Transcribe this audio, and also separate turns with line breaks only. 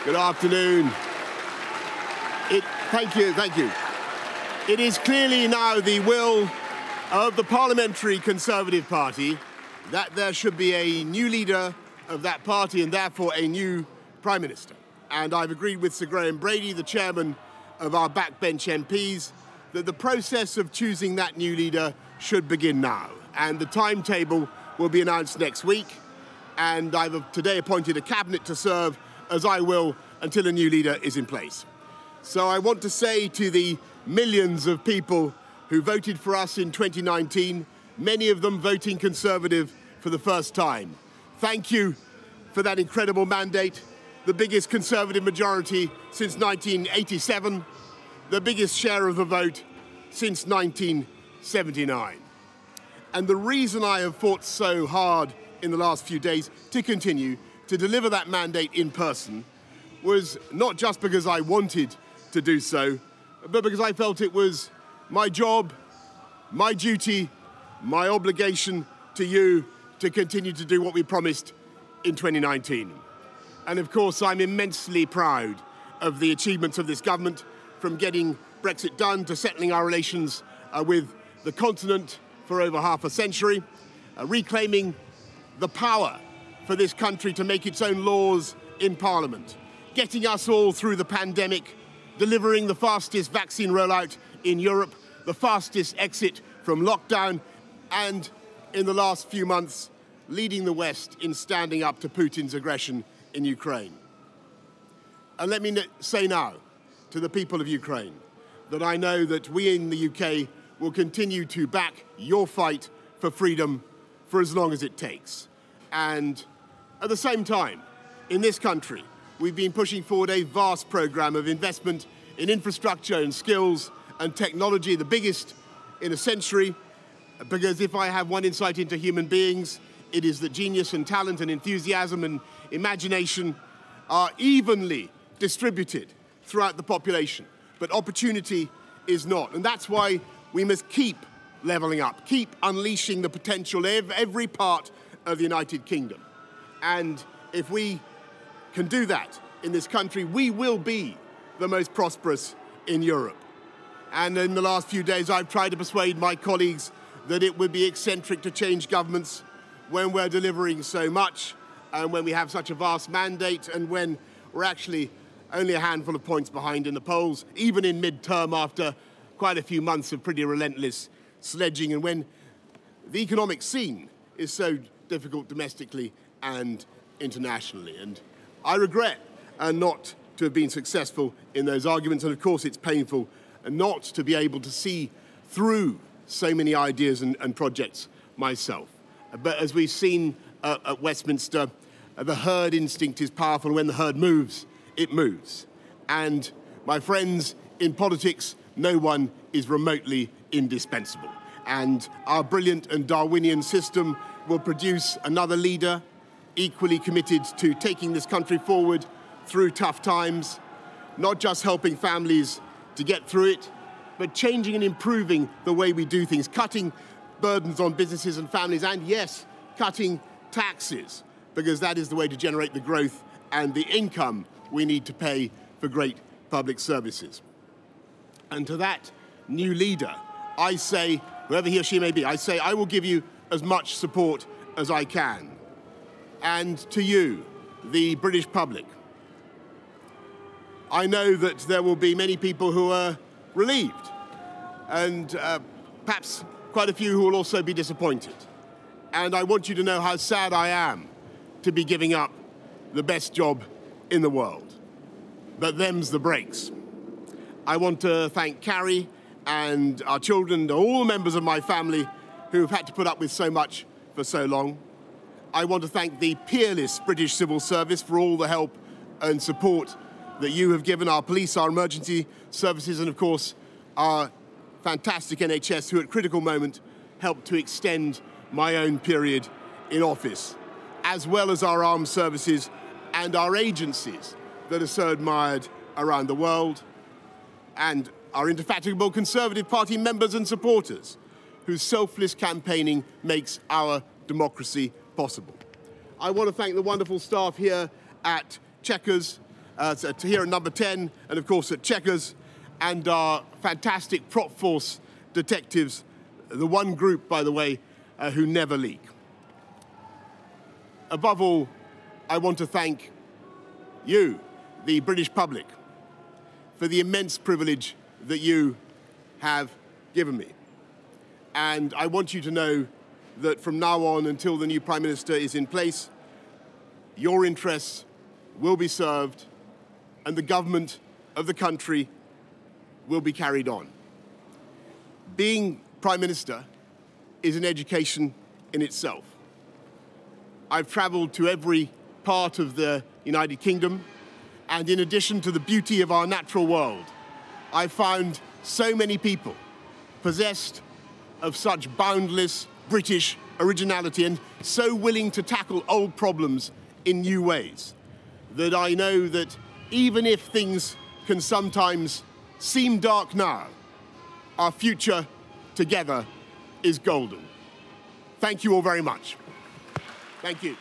Good afternoon. Thank you. It is clearly now the will of the Parliamentary Conservative Party that there should be a new leader of that party and therefore a new Prime Minister. And I've agreed with Sir Graham Brady, the chairman of our backbench MPs, that the process of choosing that new leader should begin now. And the timetable will be announced next week. And I've today appointed a cabinet to serve, as I will, until a new leader is in place. So I want to say to the millions of people who voted for us in 2019, many of them voting Conservative for the first time, thank you for that incredible mandate, the biggest Conservative majority since 1987, the biggest share of the vote since 1979. And the reason I have fought so hard in the last few days to continue to deliver that mandate in person was not just because I wanted to do so, but because I felt it was my job, my duty, my obligation to you to continue to do what we promised in 2019. And of course, I'm immensely proud of the achievements of this government, from getting Brexit done to settling our relations with the continent for over half a century, reclaiming the power for this country to make its own laws in Parliament, getting us all through the pandemic, delivering the fastest vaccine rollout in Europe, the fastest exit from lockdown, and in the last few months, leading the West in standing up to Putin's aggression in Ukraine. And let me say now to the people of Ukraine that I know that we in the UK will continue to back your fight for freedom for as long as it takes. And at the same time, in this country, we've been pushing forward a vast programme of investment in infrastructure and skills and technology, the biggest in a century, because if I have one insight into human beings, it is that genius and talent and enthusiasm and imagination are evenly distributed throughout the population, but opportunity is not. And that's why we must keep levelling up, keep unleashing the potential of every part of the United Kingdom. And if we can do that in this country, we will be the most prosperous in Europe. And in the last few days, I've tried to persuade my colleagues that it would be eccentric to change governments when we're delivering so much and when we have such a vast mandate and when we're actually only a handful of points behind in the polls, even in mid-term after quite a few months of pretty relentless sledging, and when the economic scene is so difficult domestically and internationally. And I regret not to have been successful in those arguments, and of course it's painful not to be able to see through so many ideas and projects myself. But as we've seen at Westminster, the herd instinct is powerful, and when the herd moves, it moves. And my friends, in politics, no one is remotely indispensable. And our brilliant and Darwinian system will produce another leader equally committed to taking this country forward through tough times, not just helping families to get through it, but changing and improving the way we do things, cutting burdens on businesses and families, and yes, cutting taxes, because that is the way to generate the growth and the income we need to pay for great public services. And to that new leader, I say, whoever he or she may be, I say I will give you as much support as I can. And to you, the British public, I know that there will be many people who are relieved, and perhaps quite a few who will also be disappointed. And I want you to know how sad I am to be giving up the best job in the world. But them's the breaks. I want to thank Carrie and our children and all the members of my family who have had to put up with so much for so long. I want to thank the peerless British civil service for all the help and support that you have given our police, our emergency services, and of course, our fantastic NHS, who at critical moment helped to extend my own period in office, as well as our armed services and our agencies that are so admired around the world, and our indefatigable Conservative Party members and supporters, whose selfless campaigning makes our democracy possible. I want to thank the wonderful staff here at Chequers, here at number 10, and of course at Chequers, and our fantastic prop force detectives, the one group, by the way, who never leak. Above all, I want to thank you, the British public, for the immense privilege that you have given me. And I want you to know that from now on, until the new Prime Minister is in place, your interests will be served and the government of the country will be carried on. Being Prime Minister is an education in itself. I've travelled to every part of the United Kingdom, and in addition to the beauty of our natural world, I've found so many people possessed of such boundless British originality and so willing to tackle old problems in new ways that I know that even if things can sometimes seem dark now, our future together is golden. Thank you all very much. Thank you.